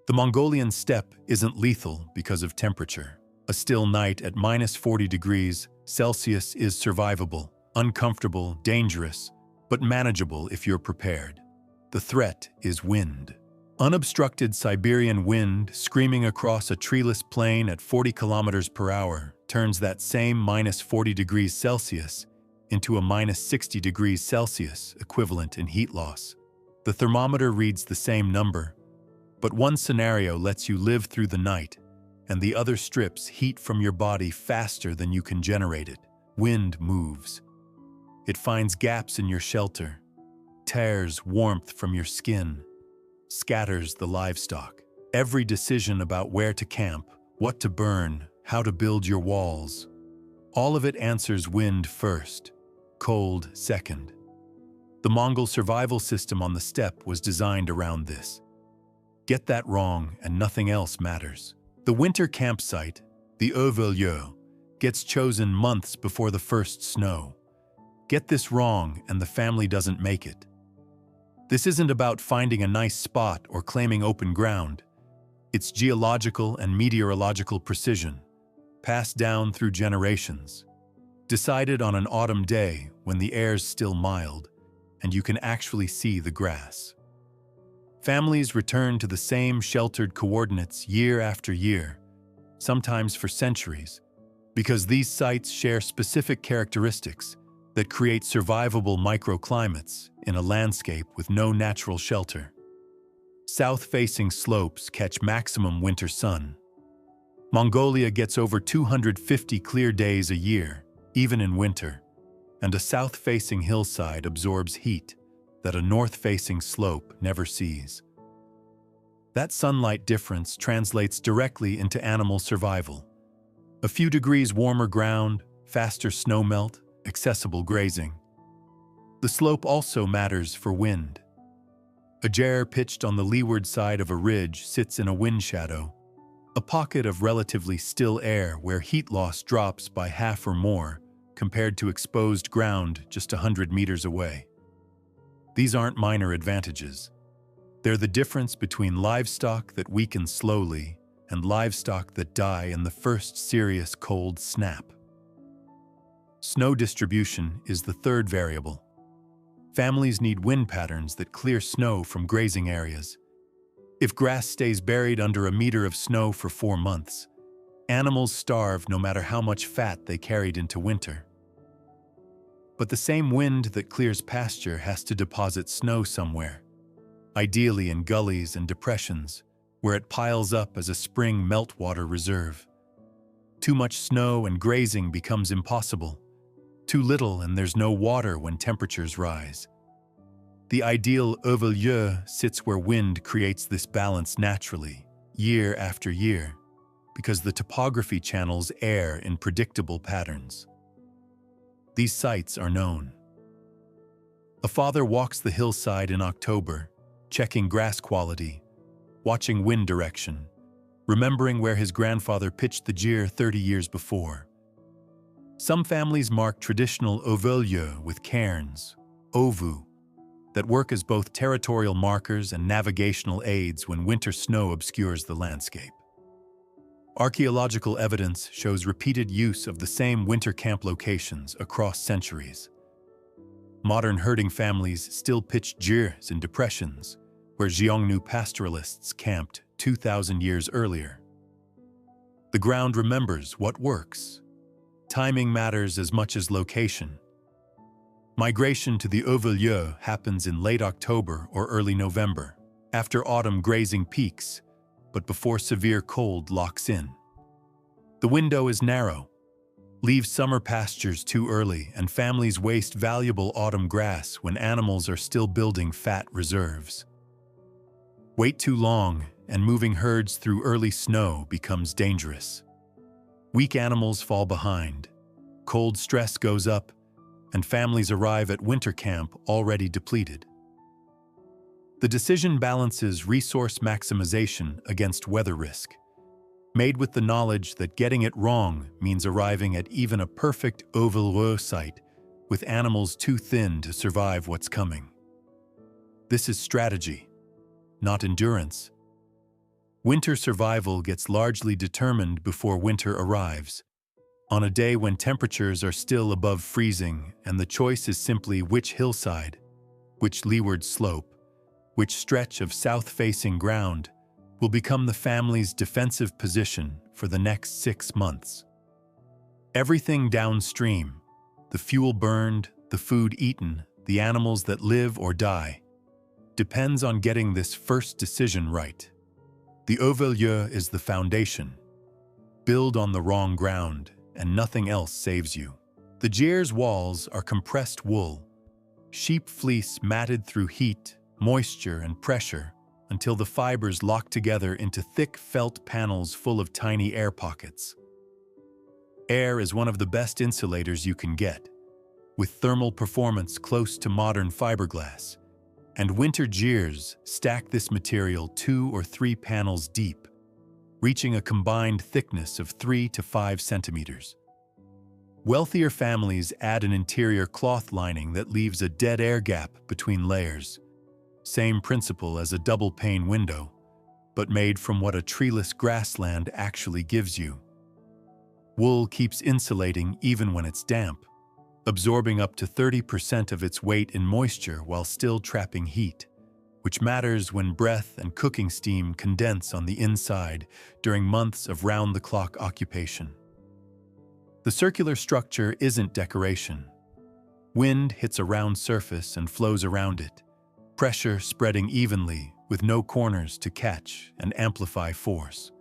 The Mongolian steppe isn't lethal because of temperature. A still night at -40 degrees Celsius is survivable, uncomfortable, dangerous, but manageable if you're prepared. The threat is wind. Unobstructed Siberian wind screaming across a treeless plain at 40 kilometers per hour turns that same -40 degrees Celsius into a -60 degrees Celsius equivalent in heat loss. The thermometer reads the same number, but one scenario lets you live through the night, and the other strips heat from your body faster than you can generate it. Wind moves. It finds gaps in your shelter, tears warmth from your skin, scatters the livestock. Every decision about where to camp, what to burn, how to build your walls, all of it answers wind first, cold second. The Mongol survival system on the steppe was designed around this. Get that wrong and nothing else matters. The winter campsite, the lieu, gets chosen months before the first snow. Get this wrong and the family doesn't make it. This isn't about finding a nice spot or claiming open ground. It's geological and meteorological precision, passed down through generations. Decided on an autumn day when the air's still mild and you can actually see the grass. Families return to the same sheltered coordinates year after year, sometimes for centuries, because these sites share specific characteristics that create survivable microclimates in a landscape with no natural shelter. South-facing slopes catch maximum winter sun. Mongolia gets over 250 clear days a year, even in winter, and a south-facing hillside absorbs heat that a north-facing slope never sees. That sunlight difference translates directly into animal survival. A few degrees warmer ground, faster snowmelt, accessible grazing. The slope also matters for wind. A ger pitched on the leeward side of a ridge sits in a wind shadow, a pocket of relatively still air where heat loss drops by half or more compared to exposed ground just 100 meters away. These aren't minor advantages. They're the difference between livestock that weaken slowly and livestock that die in the first serious cold snap. Snow distribution is the third variable. Families need wind patterns that clear snow from grazing areas. If grass stays buried under a meter of snow for 4 months, animals starve no matter how much fat they carried into winter. But the same wind that clears pasture has to deposit snow somewhere, ideally in gullies and depressions, where it piles up as a spring meltwater reserve. Too much snow and grazing becomes impossible. Too little and there's no water when temperatures rise. The ideal lieu sits where wind creates this balance naturally, year after year, because the topography channels air in predictable patterns. These sites are known. A father walks the hillside in October, checking grass quality, watching wind direction, remembering where his grandfather pitched the ger 30 years before. Some families mark traditional lieu with cairns, ovu, that work as both territorial markers and navigational aids when winter snow obscures the landscape. Archaeological evidence shows repeated use of the same winter camp locations across centuries. Modern herding families still pitch gers in depressions, where Xiongnu pastoralists camped 2,000 years earlier. The ground remembers what works. Timing matters as much as location. Migration to the lieu happens in late October or early November, after autumn grazing peaks, but before severe cold locks in. The window is narrow. Leave summer pastures too early and families waste valuable autumn grass when animals are still building fat reserves. Wait too long and moving herds through early snow becomes dangerous. Weak animals fall behind, cold stress goes up, and families arrive at winter camp already depleted. The decision balances resource maximization against weather risk, made with the knowledge that getting it wrong means arriving at even a perfect lieu site with animals too thin to survive what's coming. This is strategy, not endurance. Winter survival gets largely determined before winter arrives, on a day when temperatures are still above freezing and the choice is simply which hillside, which leeward slope, which stretch of south-facing ground will become the family's defensive position for the next 6 months. Everything downstream, the fuel burned, the food eaten, the animals that live or die, depends on getting this first decision right. The ouvelier is the foundation. Build on the wrong ground, and nothing else saves you. The gyr's walls are compressed wool, sheep fleece matted through heat, moisture, and pressure until the fibers lock together into thick felt panels full of tiny air pockets. Air is one of the best insulators you can get, with thermal performance close to modern fiberglass, and winter gyrs stack this material 2 or 3 panels deep, reaching a combined thickness of 3 to 5 centimeters. Wealthier families add an interior cloth lining that leaves a dead air gap between layers. Same principle as a double-pane window, but made from what a treeless grassland actually gives you. Wool keeps insulating even when it's damp, absorbing up to 30% of its weight in moisture while still trapping heat, which matters when breath and cooking steam condense on the inside during months of round-the-clock occupation. The circular structure isn't decoration. Wind hits a round surface and flows around it, pressure spreading evenly with no corners to catch and amplify force.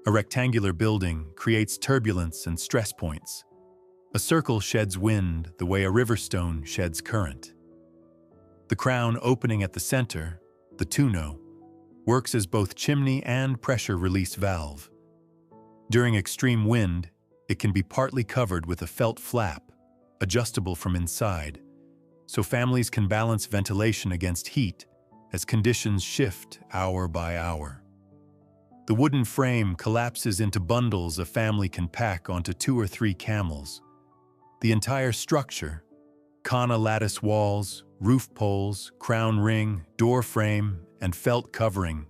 A rectangular building creates turbulence and stress points. A circle sheds wind the way a river stone sheds current. The crown opening at the center, the tonneau, works as both chimney and pressure release valve. During extreme wind, it can be partly covered with a felt flap, adjustable from inside, so families can balance ventilation against heat as conditions shift hour by hour. The wooden frame collapses into bundles a family can pack onto 2 or 3 camels. The entire structure, khana lattice walls, roof poles, crown ring, door frame, and felt covering,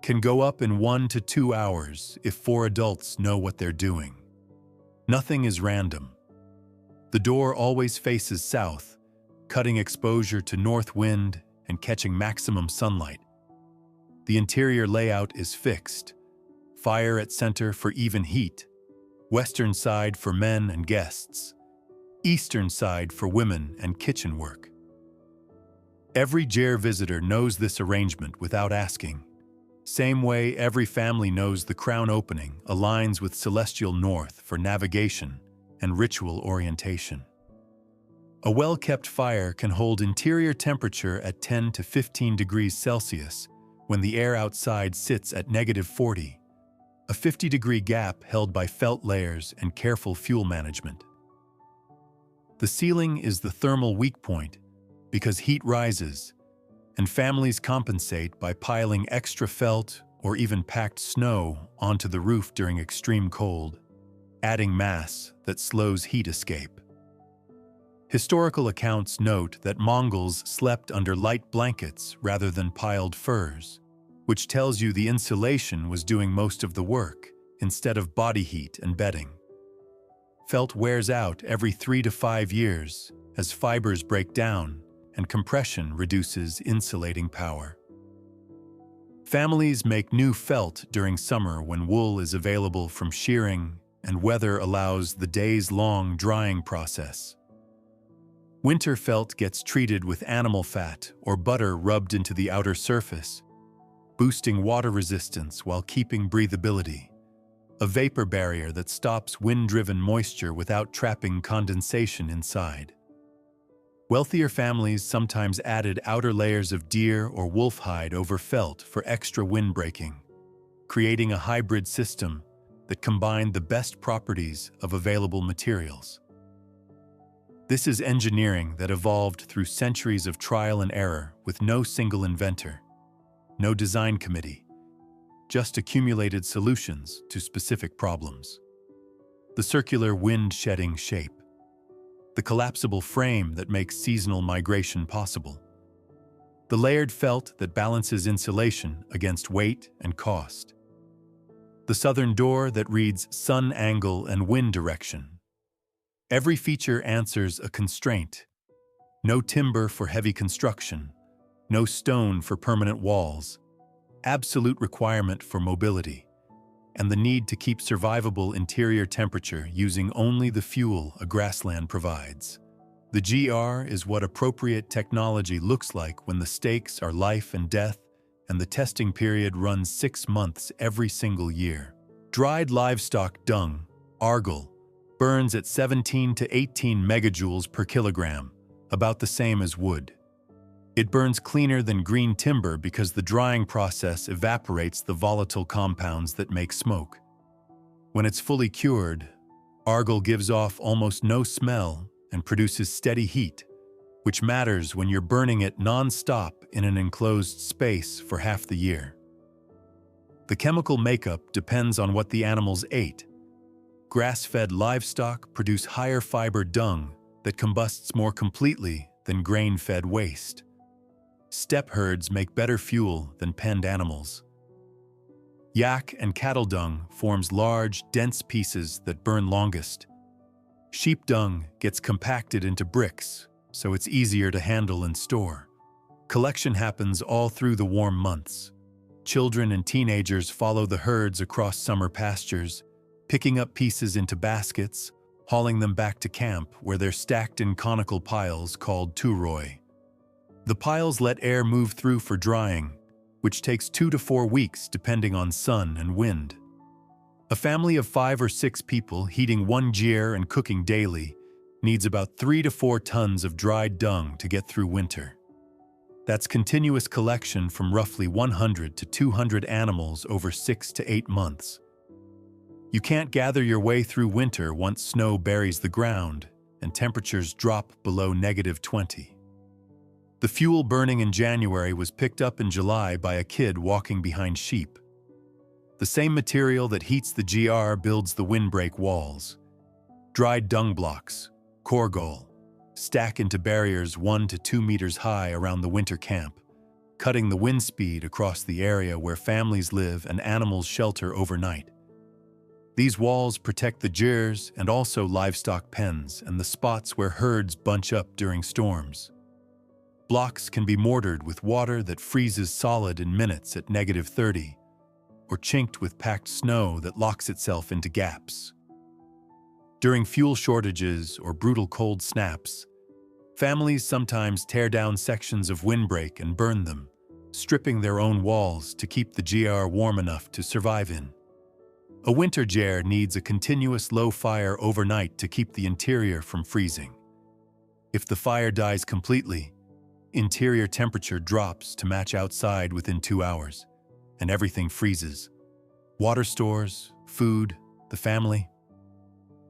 can go up in 1 to 2 hours if 4 adults know what they're doing. Nothing is random. The door always faces south, cutting exposure to north wind and catching maximum sunlight. The interior layout is fixed. Fire at center for even heat, western side for men and guests, eastern side for women and kitchen work. Every gyr visitor knows this arrangement without asking. Same way every family knows the crown opening aligns with celestial north for navigation and ritual orientation. A well-kept fire can hold interior temperature at 10 to 15 degrees Celsius when the air outside sits at -40, a 50-degree gap held by felt layers and careful fuel management. The ceiling is the thermal weak point because heat rises, and families compensate by piling extra felt or even packed snow onto the roof during extreme cold, adding mass that slows heat escape. Historical accounts note that Mongols slept under light blankets rather than piled furs, which tells you the insulation was doing most of the work instead of body heat and bedding. Felt wears out every 3 to 5 years as fibers break down and compression reduces insulating power. Families make new felt during summer when wool is available from shearing and weather allows the days-long drying process. Winter felt gets treated with animal fat or butter rubbed into the outer surface, boosting water resistance while keeping breathability, a vapor barrier that stops wind-driven moisture without trapping condensation inside. Wealthier families sometimes added outer layers of deer or wolf hide over felt for extra wind breaking, creating a hybrid system that combined the best properties of available materials. This is engineering that evolved through centuries of trial and error with no single inventor, no design committee, just accumulated solutions to specific problems. The circular wind-shedding shape, the collapsible frame that makes seasonal migration possible, the layered felt that balances insulation against weight and cost. The southern door that reads sun angle and wind direction. Every feature answers a constraint. No timber for heavy construction, no stone for permanent walls, absolute requirement for mobility, and the need to keep survivable interior temperature using only the fuel a grassland provides. The GR is what appropriate technology looks like when the stakes are life and death, and the testing period runs 6 months every single year. Dried livestock dung, argol, burns at 17 to 18 megajoules per kilogram, about the same as wood. It burns cleaner than green timber because the drying process evaporates the volatile compounds that make smoke. When it's fully cured, argol gives off almost no smell and produces steady heat, which matters when you're burning it non-stop in an enclosed space for half the year. The chemical makeup depends on what the animals ate. Grass-fed livestock produce higher fiber dung that combusts more completely than grain-fed waste. Steppe herds make better fuel than penned animals. Yak and cattle dung forms large, dense pieces that burn longest. Sheep dung gets compacted into bricks, so it's easier to handle and store. Collection happens all through the warm months. Children and teenagers follow the herds across summer pastures, picking up pieces into baskets, hauling them back to camp where they're stacked in conical piles called turoi. The piles let air move through for drying, which takes 2 to 4 weeks depending on sun and wind. A family of 5 or 6 people heating 1 gyr and cooking daily needs about 3 to 4 tons of dried dung to get through winter. That's continuous collection from roughly 100 to 200 animals over 6 to 8 months. You can't gather your way through winter once snow buries the ground and temperatures drop below -20. The fuel burning in January was picked up in July by a kid walking behind sheep. The same material that heats the GR builds the windbreak walls. Dried dung blocks, korgol, stack into barriers 1 to 2 meters high around the winter camp, cutting the wind speed across the area where families live and animals shelter overnight. These walls protect the gyrs and also livestock pens and the spots where herds bunch up during storms. Blocks can be mortared with water that freezes solid in minutes at -30, or chinked with packed snow that locks itself into gaps. During fuel shortages or brutal cold snaps, families sometimes tear down sections of windbreak and burn them, stripping their own walls to keep the GR warm enough to survive in. A winter gyr needs a continuous low fire overnight to keep the interior from freezing. If the fire dies completely, interior temperature drops to match outside within 2 hours, and everything freezes. Water stores, food, the family.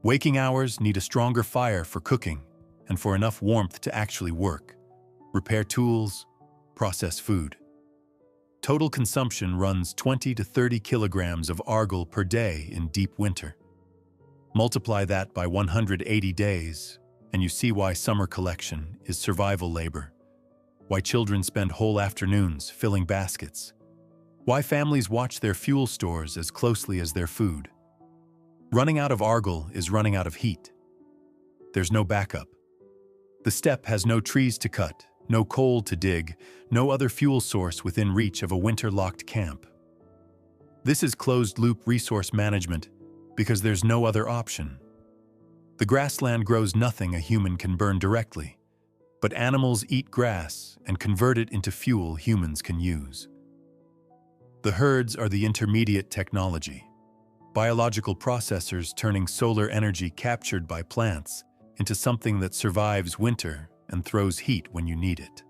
Waking hours need a stronger fire for cooking and for enough warmth to actually work, repair tools, process food. Total consumption runs 20 to 30 kilograms of argol per day in deep winter. Multiply that by 180 days, and you see why summer collection is survival labor. Why children spend whole afternoons filling baskets. Why families watch their fuel stores as closely as their food. Running out of argol is running out of heat. There's no backup. The steppe has no trees to cut, no coal to dig, no other fuel source within reach of a winter-locked camp. This is closed-loop resource management because there's no other option. The grassland grows nothing a human can burn directly, but animals eat grass and convert it into fuel humans can use. The herds are the intermediate technology, biological processors turning solar energy captured by plants into something that survives winter and throws heat when you need it.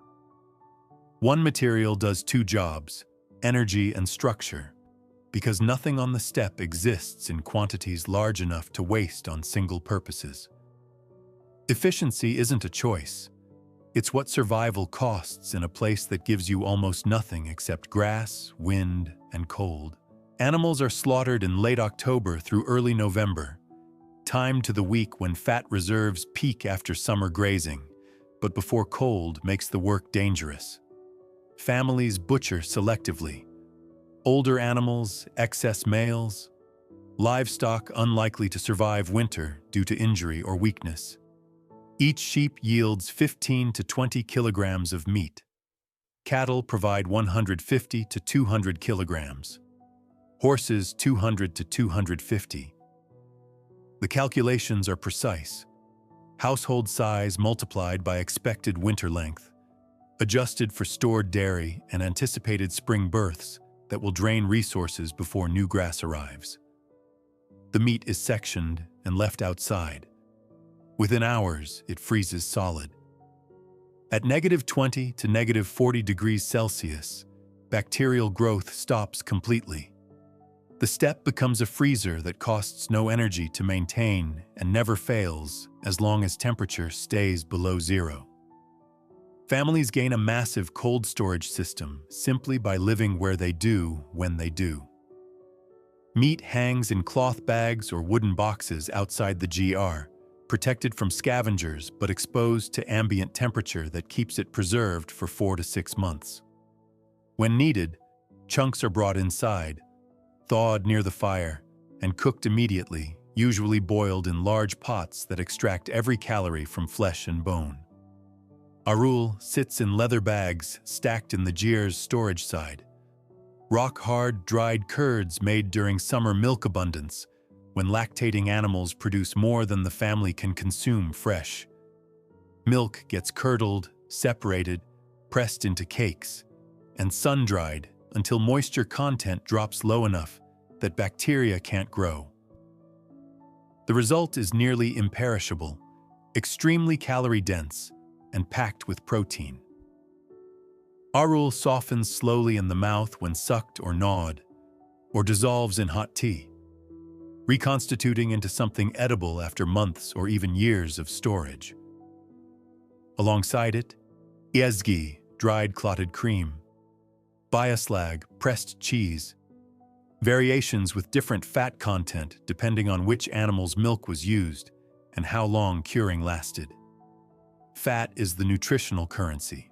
One material does 2 jobs, energy and structure, because nothing on the steppe exists in quantities large enough to waste on single purposes. Efficiency isn't a choice. It's what survival costs in a place that gives you almost nothing except grass, wind, and cold. Animals are slaughtered in late October through early November, timed to the week when fat reserves peak after summer grazing, but before cold makes the work dangerous. Families butcher selectively. Older animals, excess males, livestock unlikely to survive winter due to injury or weakness. Each sheep yields 15 to 20 kilograms of meat. Cattle provide 150 to 200 kilograms. Horses 200 to 250. The calculations are precise. Household size multiplied by expected winter length, adjusted for stored dairy and anticipated spring births that will drain resources before new grass arrives. The meat is sectioned and left outside. Within hours, it freezes solid. At -20 to -40 degrees Celsius, bacterial growth stops completely. The steppe becomes a freezer that costs no energy to maintain and never fails as long as temperature stays below zero. Families gain a massive cold storage system simply by living where they do when they do. Meat hangs in cloth bags or wooden boxes outside the GR, protected from scavengers but exposed to ambient temperature that keeps it preserved for 4 to 6 months. When needed, chunks are brought inside, thawed near the fire, and cooked immediately, usually boiled in large pots that extract every calorie from flesh and bone. Arul sits in leather bags stacked in the GR's storage side. Rock-hard, dried curds made during summer milk abundance, when lactating animals produce more than the family can consume fresh. Milk gets curdled, separated, pressed into cakes, and sun-dried until moisture content drops low enough that bacteria can't grow. The result is nearly imperishable, extremely calorie-dense, and packed with protein. Arul softens slowly in the mouth when sucked or gnawed, or dissolves in hot tea, reconstituting into something edible after months or even years of storage. Alongside it, ezgi, dried clotted cream, biaslag, pressed cheese, variations with different fat content depending on which animal's milk was used and how long curing lasted. Fat is the nutritional currency.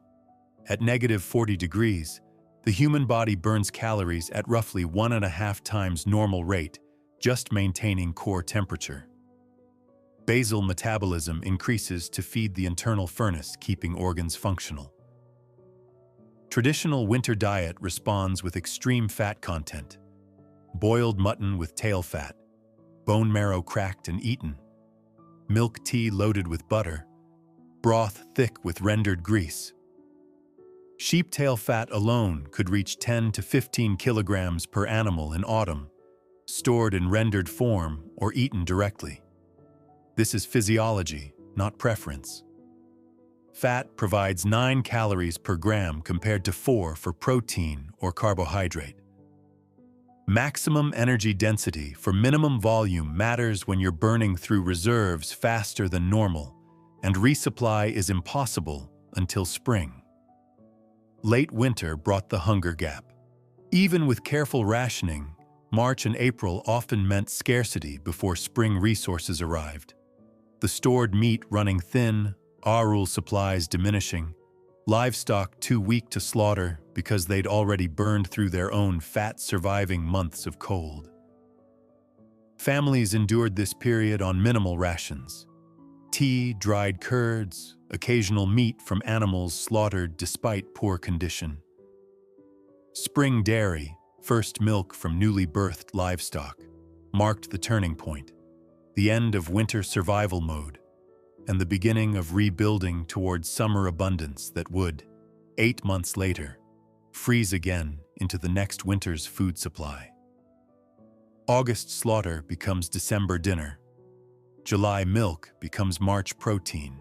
At -40 degrees, the human body burns calories at roughly 1.5 times normal rate, just maintaining core temperature. Basal metabolism increases to feed the internal furnace, keeping organs functional. Traditional winter diet responds with extreme fat content. Boiled mutton with tail fat, bone marrow cracked and eaten, milk tea loaded with butter, broth thick with rendered grease. Sheep tail fat alone could reach 10 to 15 kilograms per animal in autumn, stored in rendered form or eaten directly. This is physiology, not preference. Fat provides 9 calories per gram compared to 4 for protein or carbohydrate. Maximum energy density for minimum volume matters when you're burning through reserves faster than normal, and resupply is impossible until spring. Late winter brought the hunger gap. Even with careful rationing, March and April often meant scarcity before spring resources arrived. The stored meat running thin, Arul supplies diminishing, livestock too weak to slaughter because they'd already burned through their own fat-surviving months of cold. Families endured this period on minimal rations. Tea, dried curds, occasional meat from animals slaughtered despite poor condition. Spring dairy, first milk from newly birthed livestock, marked the turning point, the end of winter survival mode, and the beginning of rebuilding towards summer abundance that would, 8 months later, freeze again into the next winter's food supply. August slaughter becomes December dinner. July milk becomes March protein.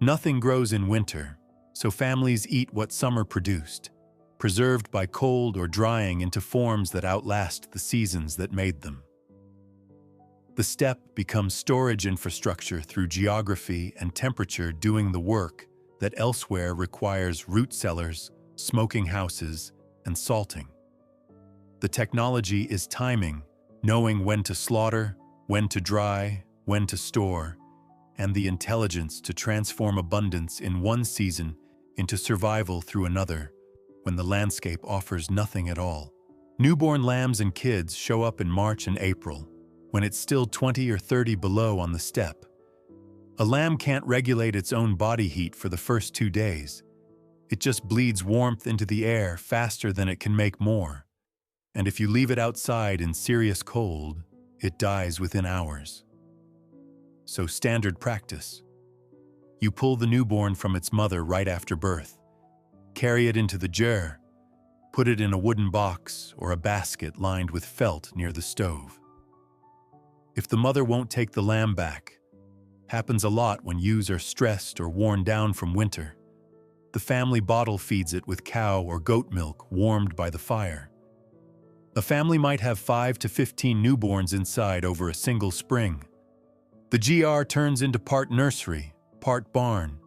Nothing grows in winter, so families eat what summer produced, preserved by cold or drying into forms that outlast the seasons that made them. The steppe becomes storage infrastructure through geography and temperature doing the work that elsewhere requires root cellars, smoking houses, and salting. The technology is timing, knowing when to slaughter, when to dry, when to store, and the intelligence to transform abundance in one season into survival through another, when the landscape offers nothing at all. Newborn lambs and kids show up in March and April, when it's still 20 or 30 below on the steppe. A lamb can't regulate its own body heat for the first 2 days. It just bleeds warmth into the air faster than it can make more. And if you leave it outside in serious cold, it dies within hours. So standard practice. You pull the newborn from its mother right after birth, carry it into the yurt, put it in a wooden box or a basket lined with felt near the stove. If the mother won't take the lamb back, happens a lot when ewes are stressed or worn down from winter, the family bottle feeds it with cow or goat milk warmed by the fire. A family might have 5 to 15 newborns inside over a single spring. The GR turns into part nursery, part barn.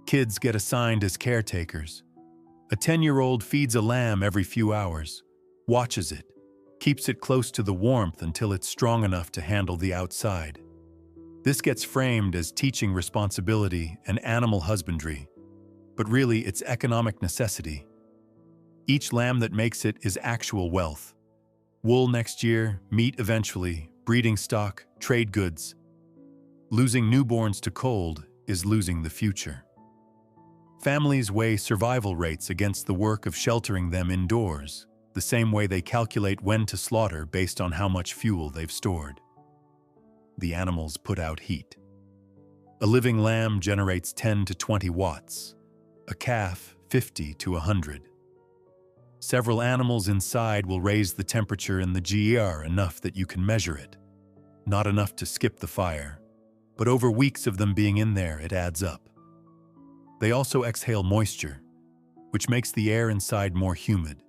Kids get assigned as caretakers. A 10-year-old feeds a lamb every few hours, watches it, keeps it close to the warmth until it's strong enough to handle the outside. This gets framed as teaching responsibility and animal husbandry, but really it's economic necessity. Each lamb that makes it is actual wealth. Wool next year, meat eventually, breeding stock, trade goods. Losing newborns to cold is losing the future. Families weigh survival rates against the work of sheltering them indoors, the same way they calculate when to slaughter based on how much fuel they've stored. The animals put out heat. A living lamb generates 10 to 20 watts, a calf 50 to 100. Several animals inside will raise the temperature in the GR enough that you can measure it. Not enough to skip the fire, but over weeks of them being in there, it adds up. They also exhale moisture, which makes the air inside more humid,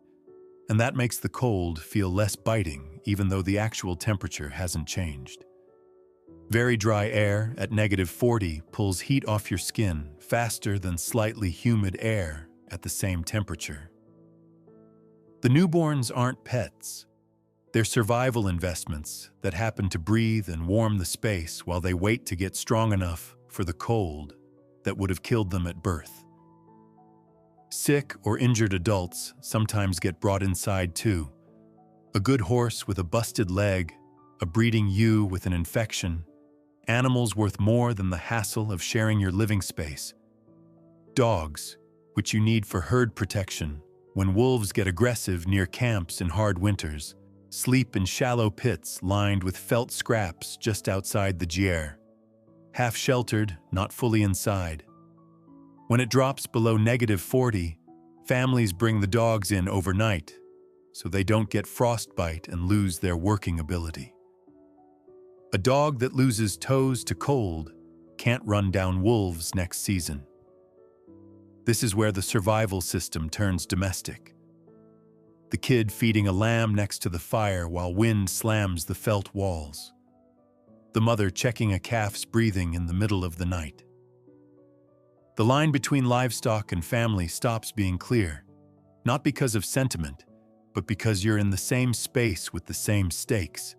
and that makes the cold feel less biting even though the actual temperature hasn't changed. Very dry air at -40 pulls heat off your skin faster than slightly humid air at the same temperature. The newborns aren't pets. They're survival investments that happen to breathe and warm the space while they wait to get strong enough for the cold that would have killed them at birth. Sick or injured adults sometimes get brought inside too. A good horse with a busted leg, a breeding ewe with an infection, animals worth more than the hassle of sharing your living space. Dogs, which you need for herd protection when wolves get aggressive near camps in hard winters, sleep in shallow pits lined with felt scraps just outside the GR. Half sheltered, not fully inside. When it drops below -40, families bring the dogs in overnight so they don't get frostbite and lose their working ability. A dog that loses toes to cold can't run down wolves next season. This is where the survival system turns domestic. The kid feeding a lamb next to the fire while wind slams the felt walls. The mother checking a calf's breathing in the middle of the night. The line between livestock and family stops being clear, not because of sentiment, but because you're in the same space with the same stakes.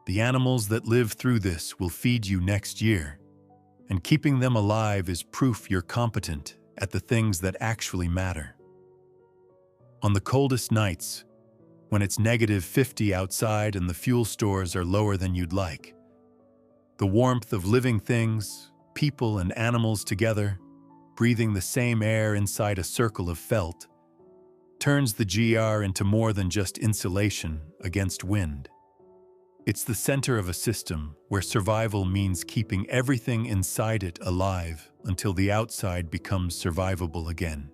The animals that live through this will feed you next year, and keeping them alive is proof you're competent at the things that actually matter. On the coldest nights, when it's -50 outside and the fuel stores are lower than you'd like, the warmth of living things, people and animals together, breathing the same air inside a circle of felt, turns the GR into more than just insulation against wind. It's the center of a system where survival means keeping everything inside it alive until the outside becomes survivable again.